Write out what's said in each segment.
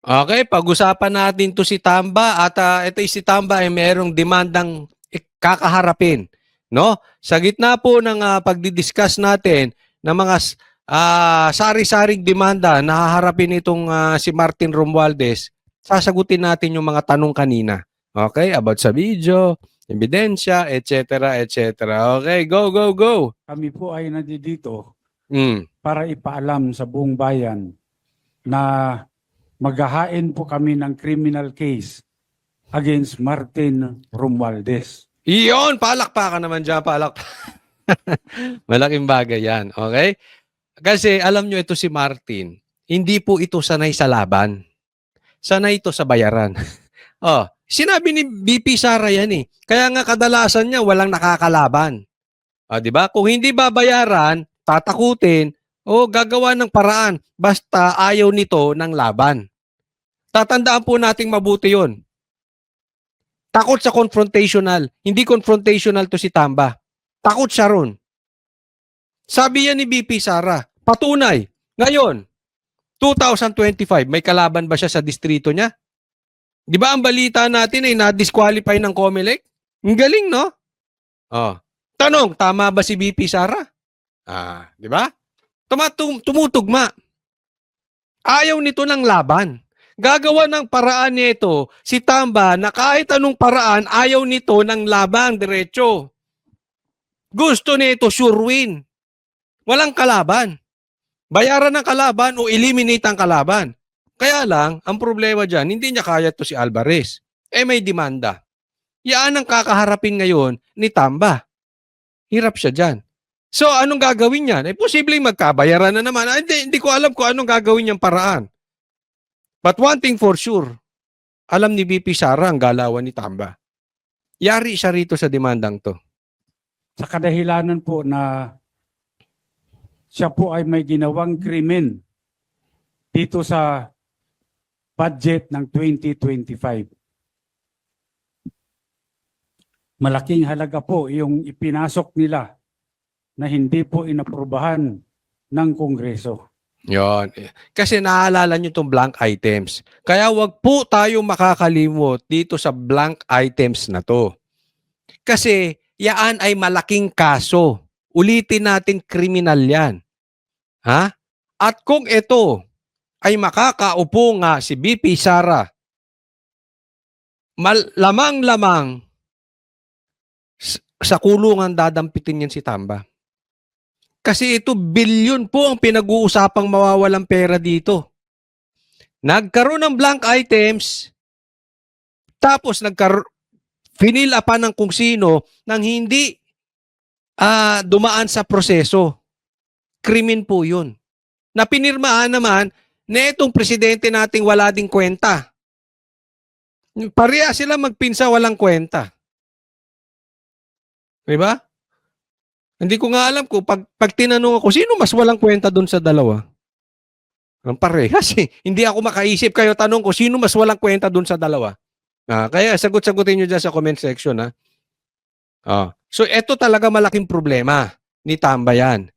Okay, pag-usapan natin 'to si Tamba at, ito si Tamba ay merong demandang kakaharapin, 'no? Sa gitna po ng, pagdi-discuss natin ng mga sari-saring demanda na haharapin nitong, si Martin Romualdez, sasagutin natin yung mga tanong kanina. Okay, about sa video, ebidensya, et cetera, et cetera. Okey, go, go, go. Kami po ay nandito Hmm. para ipaalam sa buong bayan na maghahain po kami ng criminal case against Martin Romualdez. Iyon, palakpakan naman diyan, Malaking bagay 'yan, okay? Kasi alam nyo ito si Martin, hindi po ito sanay sa laban. Sanay ito sa bayaran. Oh, sinabi ni VP Sara yan eh. Kaya nga kadalasan niya walang nakakalaban. Ah, 'di ba? Kung hindi babayaran, tatakutin o gagawa ng paraan basta ayaw nito ng laban. Tatandaan po nating mabuti 'yon. Takot sa confrontational. Hindi confrontational to si Tamba. Takot siya ron. Sabi yan ni VP Sara, patunay. Ngayon, 2025, may kalaban ba siya sa distrito niya? Di ba ang balita natin ay na-disqualify ng COMELEC? Ang galing, no? Oh. Tanong, tama ba si VP Sara? Di ba? Tumutugma. Ayaw nito ng laban. Gagawa ng paraan nito si Tamba na kahit anong paraan ayaw nito ng laban diretso. Gusto nito sure win. Walang kalaban. Bayaran ng kalaban o eliminate ang kalaban. Kaya lang, ang problema dyan, hindi niya kaya to si Alvarez. May demanda. Yan ang kakaharapin ngayon ni Tamba. Hirap siya dyan. So, anong gagawin niya? Posibleng magkabayaran na naman. Hindi ko alam kung anong gagawin niyang paraan. But one thing for sure, alam ni VP Sara ang galawan ni Tamba. Yari siya rito sa demandang to. Sa kadahilanan po na siya po ay may ginawang krimen dito sa budget ng 2025. Malaking halaga po yung ipinasok nila na hindi po inaprubahan ng Kongreso. Yon. Kasi naalala nyo itong blank items. Kaya wag po tayo makakalimot dito sa blank items na to. Kasi yaan ay malaking kaso. Ulitin natin, kriminal yan. Ha? At kung ito ay makakaupo nga si VP Sara, lamang-lamang sa kulungan dadampitin yan si Tamba. Kasi ito, bilyon po ang pinag-uusapang mawawalang pera dito. Nagkaroon ng blank items, tapos finil upan ng kung sino nang hindi dumaan sa proseso. Krimen po yun. Na pinirmahan naman na itong presidente nating wala ding kwenta. Pareha sila magpinsa walang kwenta. Diba? Hindi ko nga alam kung pag tinanong ako, sino mas walang kwenta dun sa dalawa? Ang parehas eh. Hindi ako makaisip. Kayo tanong ko, sino mas walang kwenta dun sa dalawa? Kaya sagot-sagutin nyo dyan sa comment section. So, eto talaga malaking problema ni Tamba yan.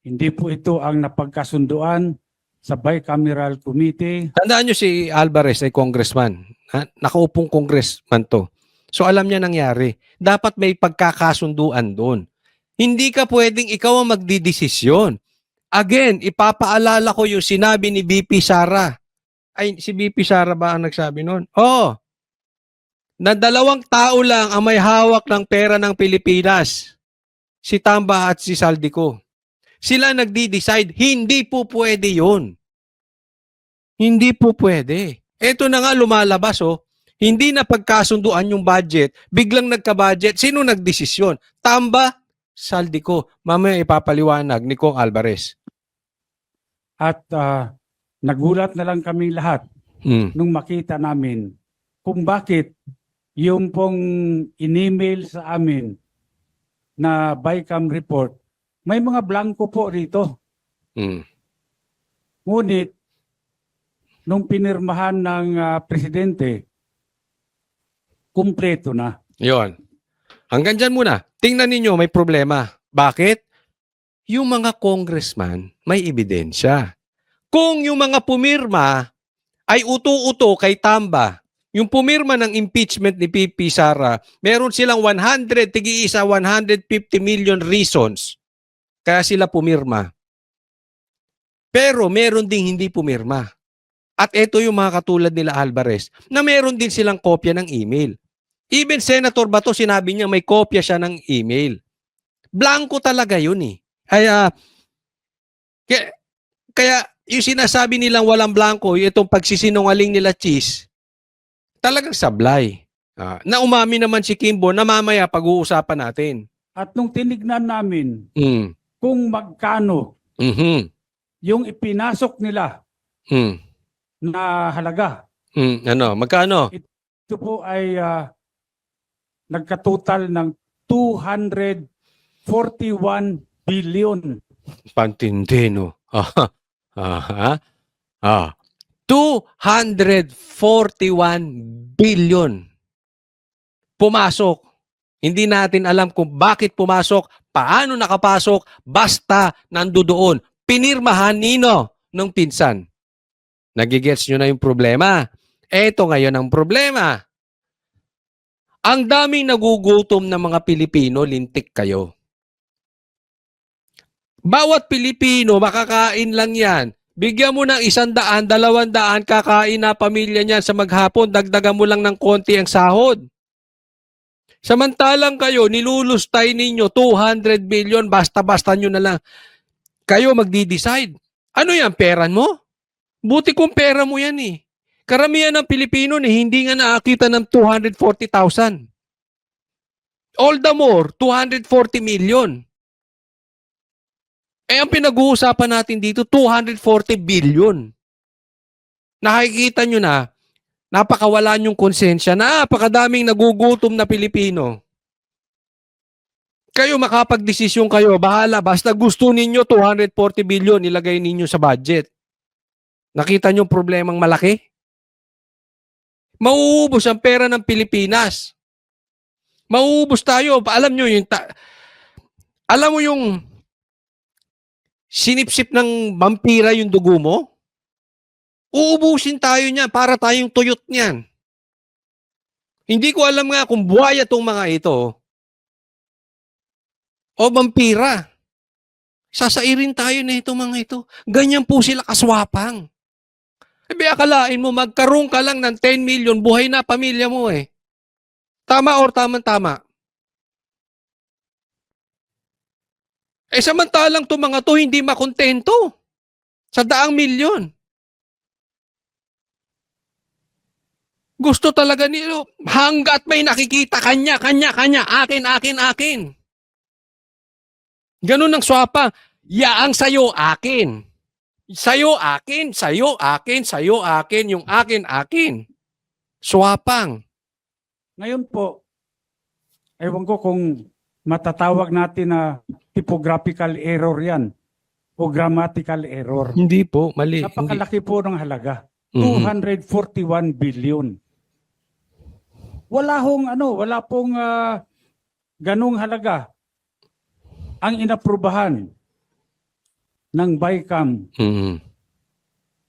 Hindi po ito ang napagkasunduan sa Bicameral Committee. Tandaan nyo si Alvarez ay congressman. Nakaupong congressman to. So, alam niya nangyari. Dapat may pagkakasunduan doon. Hindi ka pwedeng ikaw ang magdidesisyon. Again, ipapaalala ko yung sinabi ni VP Sara. Ay, si VP Sara ba ang nagsabi noon? Na 2 tao lang ang may hawak ng pera ng Pilipinas. Si Tamba at si Saldico. Sila nagdi-decide. Hindi po pwede yun. Hindi po pwede. Ito na nga lumalabas Hindi na pagkasunduan yung budget. Biglang nagka-budget. Sino nagdesisyon? Tamba, Saldico. Mamaya ipapaliwanag ni Kong Alvarez. At nagulat na lang kami lahat nung makita namin kung bakit yung pong in-email sa amin na BICAM report, may mga blanco po rito. Ngunit, nung pinirmahan ng presidente, kumpleto na. Yon. Hanggang dyan muna. Tingnan ninyo, may problema. Bakit? Yung mga congressman, may ebidensya. Kung yung mga pumirma ay uto-uto kay Tamba. Yung pumirma ng impeachment ni PP Sara, meron silang 150 million reasons kaya sila pumirma. Pero meron ding hindi pumirma. At ito yung mga katulad nila Alvarez na meron din silang kopya ng email. Even Senator Bato, sinabi niya may kopya siya ng email. Blanco talaga yun eh. Kaya yung sinasabi nilang walang blanco, itong pagsisinungaling nila Cheese, talagang sablay. Na umami naman si Kimbo na mamaya pag-uusapan natin. At nung tinignan namin Mm. kung magkano Mhm. yung ipinasok nila Mm. na halaga, Magkano? ito po ay nagkatotal ng 241 billion. Pantindi, no? 241 billion. Pumasok. Hindi natin alam kung bakit pumasok, paano nakapasok, basta nandoon. Pinirmahan nino ng pinsan. Nagigets nyo na yung problema. Eto ngayon ang problema. Ang daming nagugutom ng mga Pilipino, lintik kayo. Bawat Pilipino, makakain lang yan. Bigyan mo ng 100, 200, kakain na pamilya niyan sa maghapon, dagdagan mo lang ng konti ang sahod. Samantalang kayo, nilulustay ninyo 200 billion, basta-basta nyo na lang. Kayo magdi-decide. Ano yan, peran mo? Buti kung pera mo yan eh. Karamihan ng Pilipino hindi nga nakakita ng 240,000. All the more, 240 million. Ang pinag-uusapan natin dito, 240 billion. Nakikita nyo na, napakawala nyong konsensya, napakadaming nagugutom na Pilipino. Kayo makapag-desisyon kayo, bahala, basta gusto ninyo 240 billion ilagay ninyo sa budget. Nakita nyo problemang malaki? Mauubos ang pera ng Pilipinas. Mauubos tayo. Alam nyo alam mo yung sinipsip ng vampira yung dugo mo? Uubusin tayo niyan para tayong tuyot niyan. Hindi ko alam nga kung buhaya tong mga ito o vampira. Sasairin tayo na itong mga ito. Ganyan po sila kaswapang. Akalain mo, magkaroon ka lang ng 10 million, buhay na pamilya mo eh. Tama or tama-tama? Samantalang itong mga to hindi makontento sa daang milyon. Gusto talaga nilo, hanggat may nakikita, kanya, akin. Ganun ang swapa. Yaang sayo, akin. Sayo, akin, yung akin. Swapang. Ngayon po, ewan ko kung matatawag natin na typographical error yan o grammatical error. Hindi po, mali. Napakalaki po ng halaga. Mhm. 241 billion. Wala pong ganung halaga ang inaprubahan ng BICAM Mhm.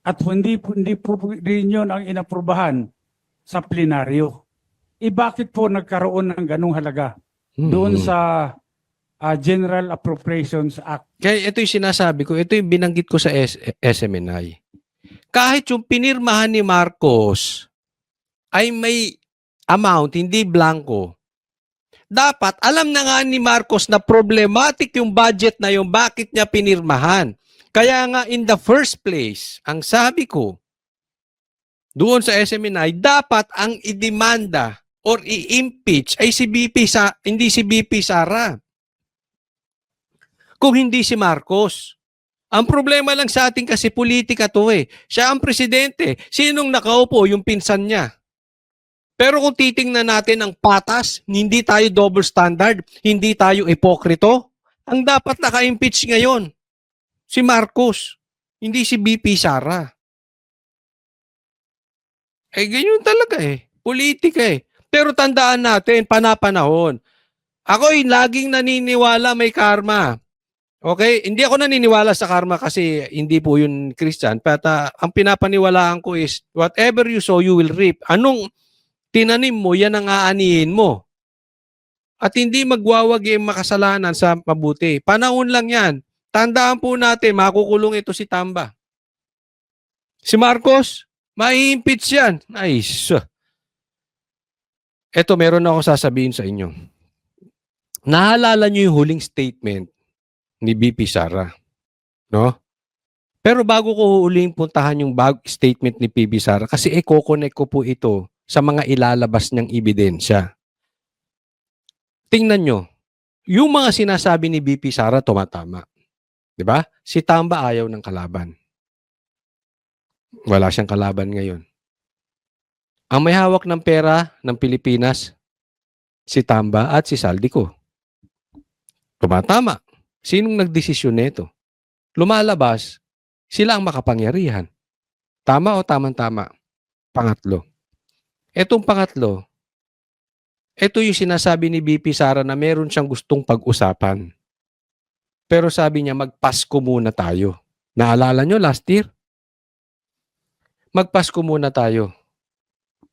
at hindi po rin yun ang inaprubahan sa plenaryo. Bakit po nagkaroon ng ganung halaga doon sa General Appropriations Act? Kaya ito yung sinasabi ko, ito yung binanggit ko sa SMNI. Kahit yung pinirmahan ni Marcos ay may amount, hindi blanco. Dapat, alam na nga ni Marcos na problematic yung budget na yung bakit niya pinirmahan. Kaya nga in the first place, ang sabi ko, doon sa SMNI, dapat ang idemanda or i-impeach ay hindi si BP Sara. Kung hindi si Marcos. Ang problema lang sa atin kasi politika to eh. Siya ang presidente. Sinong nakaupo? Yung pinsan niya. Pero kung titingnan natin ang patas, hindi tayo double standard, hindi tayo ipokrito, ang dapat naka-impeach ngayon, si Marcos, hindi si BP Sara. Ganyan talaga eh. Politika eh. Pero tandaan natin, panapanahon. Ako'y laging naniniwala may karma. Okay? Hindi ako naniniwala sa karma kasi hindi po yun Christian. But ang pinapaniwalaan ko is, whatever you sow, you will reap. Anong tinanim mo, yan ang aanihin mo. At hindi magwawagi ang makasalanan sa mabuti. Panahon lang yan. Tandaan po natin, makukulong ito si Tamba. Si Marcos, mai-impeach yan. Ay, eto, meron ako sasabihin sa inyo. Naalala niyo yung huling statement ni BP Sara, no? Pero bago ko huling puntahan yung statement ni PB Sara, kasi i-connect ko po ito sa mga ilalabas niyang ebidensya. Tingnan nyo, yung mga sinasabi ni BP Sara tumatama. 'Di ba? Si Tamba ayaw ng kalaban. Wala siyang kalaban ngayon. Ang may hawak ng pera ng Pilipinas, si Tamba at si Saldico. Tumatama. Sinong nagdesisyon nito? Lumalabas, sila ang makapangyarihan. Tama o tamang-tama? Pangatlo. Etong pangatlo, ito yung sinasabi ni BP Sara na meron siyang gustong pag-usapan. Pero sabi niya, magpasko muna tayo. Naalala nyo last year? Magpasko muna tayo.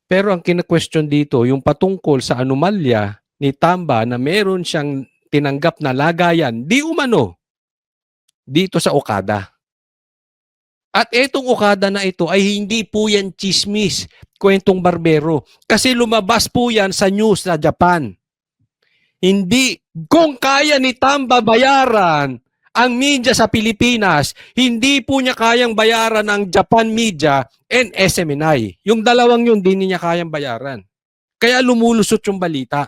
Pero ang kina-question dito, yung patungkol sa anomalya ni Tamba na meron siyang tinanggap na lagayan, di umano, dito sa Okada. At etong Okada na ito ay hindi po yan chismis, kwentong barbero. Kasi lumabas po yan sa news sa Japan. Hindi, kung kaya ni Tamba bayaran ang media sa Pilipinas, hindi po niya kayang bayaran ang Japan media and SMNI. Yung dalawang yun, hindi niya kayang bayaran. Kaya lumulusot yung balita.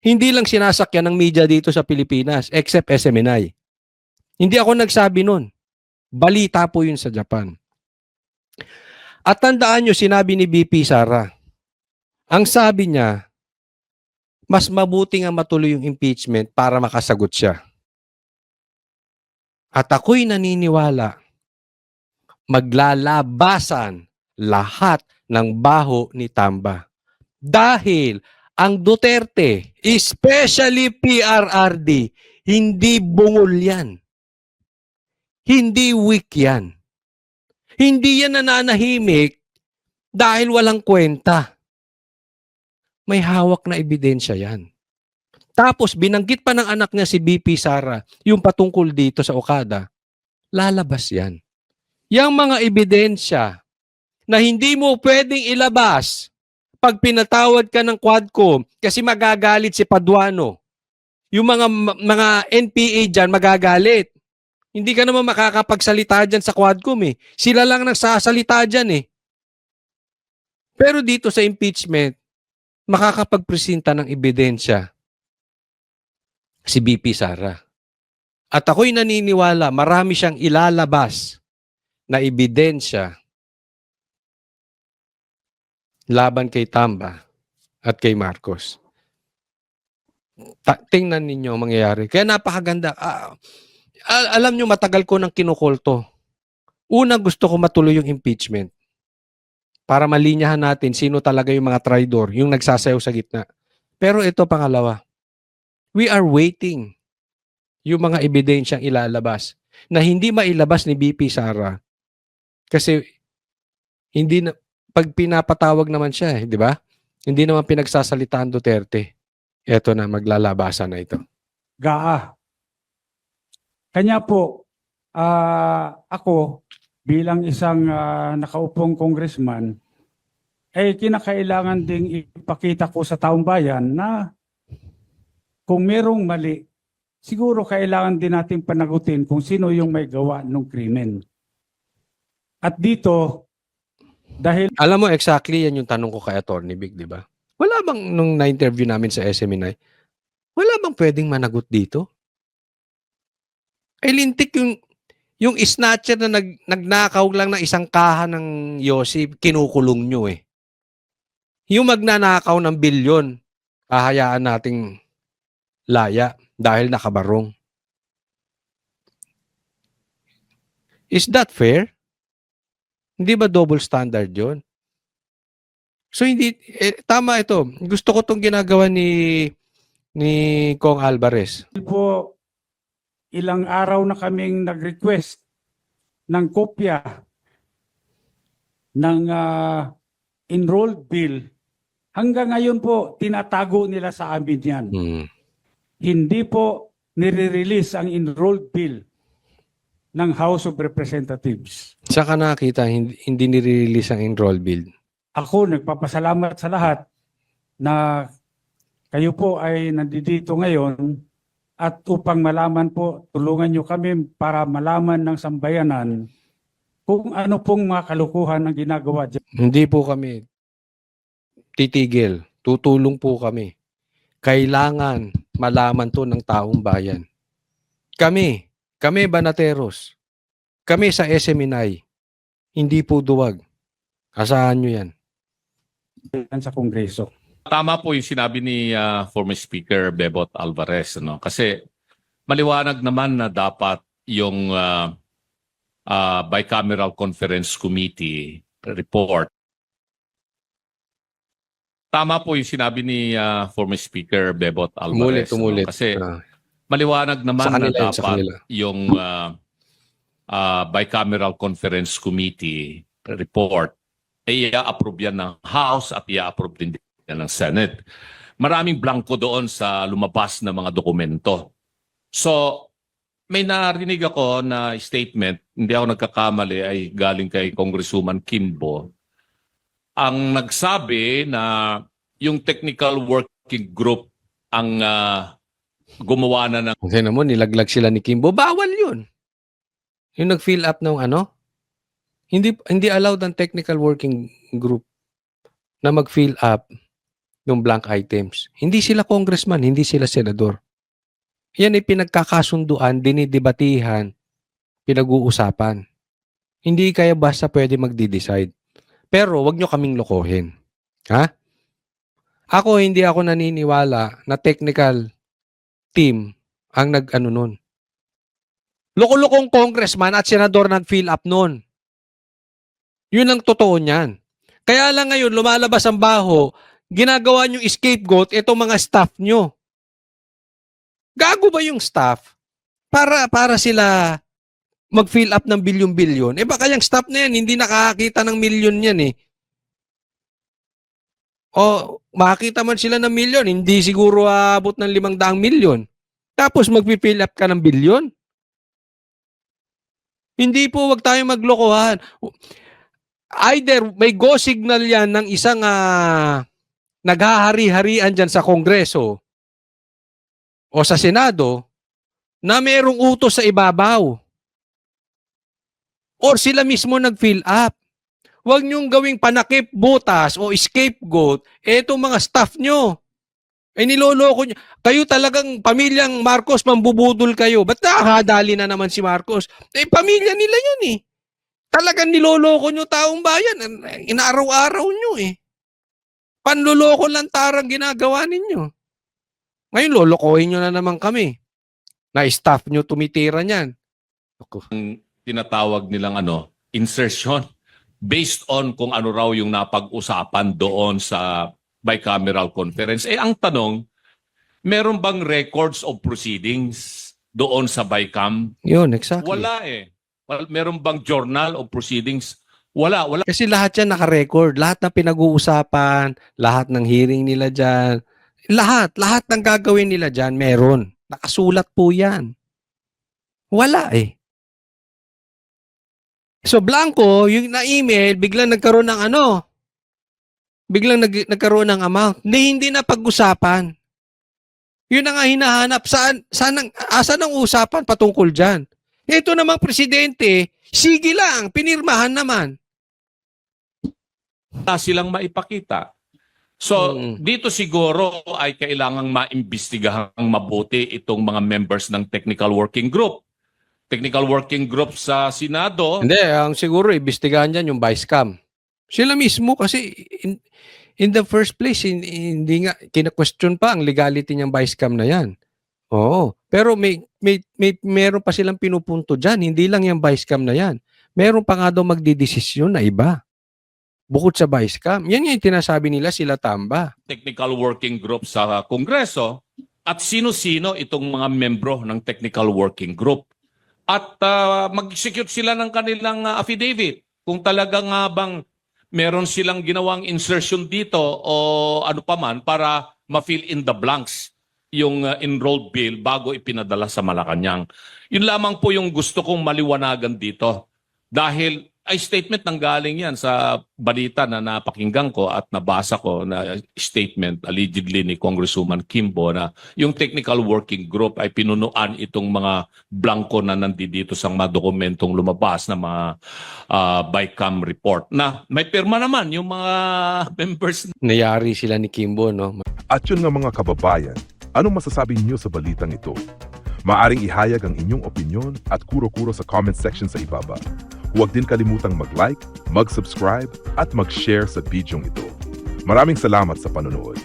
Hindi lang sinasakyan ng media dito sa Pilipinas, except SMNI. Hindi ako nagsabi nun. Balita po yun sa Japan. At tandaan nyo, sinabi ni BP Sara, ang sabi niya, mas mabuti nga matuloy yung impeachment para makasagot siya. At ako'y naniniwala, maglalabasan lahat ng baho ni Tamba. Dahil ang Duterte, especially PRRD, hindi bungol yan. Hindi weak yan. Hindi yan nananahimik dahil walang kwenta. May hawak na ebidensya yan. Tapos binanggit pa ng anak niya si BP Sara yung patungkol dito sa Okada. Lalabas yan. Yang mga ebidensya na hindi mo pwedeng ilabas pag pinatawad ka ng Quadcom kasi magagalit si Paduano. Yung mga NPA dyan magagalit. Hindi ka naman makakapagsalita dyan sa Quadcom eh. Sila lang nagsasalita dyan eh. Pero dito sa impeachment, makakapagpresenta ng ebidensya si BP Sara. At ako'y naniniwala, marami siyang ilalabas na ebidensya laban kay Tamba at kay Marcos. Tingnan ninyo ang mangyayari. Kaya napakaganda. Alam nyo, matagal ko nang kinukulto. Una, gusto ko matuloy yung impeachment para malinyahan natin sino talaga yung mga traidor, yung nagsasayaw sa gitna. Pero ito, pangalawa, we are waiting yung mga ebidensyang ilalabas na hindi mailabas ni BP Sara kasi hindi na, pag pinapatawag naman siya, di ba? Hindi naman pinagsasalitaan Duterte. Ito na, maglalabasan na ito. Kanya po, ako bilang isang nakaupong congressman, kinakailangan ding ipakita ko sa taong bayan na kung merong mali, siguro kailangan din natin panagutin kung sino yung may gawa ng krimen. At dito, dahil... Alam mo, exactly yan yung tanong ko kay Attorney Big, di ba? Wala bang, nung na-interview namin sa SMNI, wala bang pwedeng managot dito? Ay lintik yung snatcher na nagnakaw lang ng isang kaha ng Yossi, kinukulong nyo eh. Yung magnanakaw ng bilyon, hahayaan nating laya dahil nakabarong. Is that fair? Hindi ba double standard yon? So hindi, tama ito. Gusto ko itong ginagawa ni Kong Alvarez. po ilang araw na kaming nag-request ng kopya ng enrolled bill. Hanggang ngayon po, tinatago nila sa amin yan. Hindi po nire-release ang enrolled bill ng House of Representatives. Saka nakita, hindi nire-release ang enroll bill. Ako, nagpapasalamat sa lahat na kayo po ay nandito ngayon at upang malaman po, tulungan nyo kami para malaman ng sambayanan kung ano pong mga kalukuhan ang ginagawa dyan. Hindi po kami titigil. Tutulong po kami. Kailangan malaman to ng taong bayan. Kami Banateros, kami sa SMNI, hindi po duwag. Asahan nyo yan. Sa Kongreso. Tama po yung sinabi ni former Speaker Bebot Alvarez, no? Kasi maliwanag naman na dapat yung Bicameral Conference Committee report. Tama po yung sinabi ni former Speaker Bebot Alvarez. Tumulit. No? Kasi maliwanag naman na Sa dapat kanila. yung Bicameral Conference Committee report ay i-approve yan ng House at i-approve din yan ng Senate. Maraming blanco doon sa lumabas na mga dokumento. So, may narinig ako na statement, hindi ako nagkakamali, ay galing kay Congresswoman Kimbo. Ang nagsabi na yung technical working group ang gumawa na ng Kasi naman, nilaglag sila ni Kimbo. Bawal yun. Yung nag-fill up ng ano, hindi allowed ang technical working group na mag-fill up ng blank items. Hindi sila congressman, hindi sila senador. Yan ay pinagkakasunduan, dinidebatihan, pinag-uusapan. Hindi kaya basta pwede magdi-decide. Pero wag nyo kaming lokohin. Ha? Hindi ako naniniwala na technical team ang nag-ano nun. Loko-lokong congressman at senador nag-fill up nun. Yun ang totoo niyan. Kaya lang ngayon, lumalabas ang baho, ginagawa nyo scapegoat itong mga staff nyo. Gago ba yung staff? Para sila mag-fill up ng bilyon-bilyon. Baka yung staff na yan, hindi nakakita ng milyon yan eh. O, makakita man sila ng milyon, hindi siguro aabot ng 500 milyon. Tapos mag-fill up ka ng bilyon? Hindi po, wag tayo maglokohan. Either may go signal yan ng isang naghahari-harian dyan sa Kongreso o sa Senado na mayroong utos sa ibabaw. Or sila mismo nag-fill up. Huwag niyong gawing panakip, butas o scapegoat etong mga staff nyo. Niloloko nyo. Kayo talagang pamilyang Marcos, mambubudol kayo. Ba't nakakadali na naman si Marcos? Pamilya nila yan eh. Talagang niloloko nyo taong bayan. Inaaraw-araw nyo eh. Panloloko lang tarang ginagawa ninyo. Ngayon, lolokohin nyo na naman kami. Na staff nyo tumitira niyan. tinatawag nilang insertion based on kung ano raw yung napag-usapan doon sa bicameral conference. Ang tanong, meron bang records of proceedings doon sa BICAM? Yun, exactly. Wala eh. Meron bang journal of proceedings? Wala. Kasi lahat yan naka-record. Lahat ng pinag-uusapan, lahat ng hearing nila dyan, lahat ng gagawin nila dyan, meron. Nakasulat po yan. Wala eh. So, blanco, yung na-email, biglang nagkaroon ng nagkaroon ng amount. Hindi na pag-usapan. Yun na nga hinahanap. Asan ang usapan patungkol dyan? Ito namang presidente, sige lang, pinirmahan naman. Silang maipakita. So, dito siguro ay kailangang maimbestigahang mabuti itong mga members ng technical working group. Technical working group sa Senado. Hindi, ang siguro imbestigahan dyan yung vice cam. Sila mismo kasi in the first place, hindi nga, kina-question pa ang legality niyang vice cam na yan. Oo. Pero meron pa silang pinupunto dyan. Hindi lang yung vice cam na yan. Meron pa nga daw magdidesisyon na iba. Bukod sa vice cam. Yan yung tinasabi nila sila tamba. Technical working group sa Kongreso at sino-sino itong mga membro ng technical working group. At mag-execute sila ng kanilang affidavit. Kung talaga nga bang meron silang ginawang insertion dito o ano pa man para ma-fill in the blanks yung enrolled bill bago ipinadala sa Malacanang. Yun lamang po yung gusto kong maliwanagan dito. Dahil ay statement nang galing yan sa balita na napakinggan ko at nabasa ko na statement allegedly ni Congresswoman Kimbo na yung technical working group ay pinunuan itong mga blanco na nandito sa mga dokumentong lumabas na mga BICAM report na may pirma naman yung mga members. Nayari sila ni Kimbo, no? At yun nga mga kababayan, anong masasabi niyo sa balitang ito? Maaring ihayag ang inyong opinyon at kuro-kuro sa comment section sa ibaba. Huwag din kalimutang mag-like, mag-subscribe at mag-share sa bidyong ito. Maraming salamat sa panonood.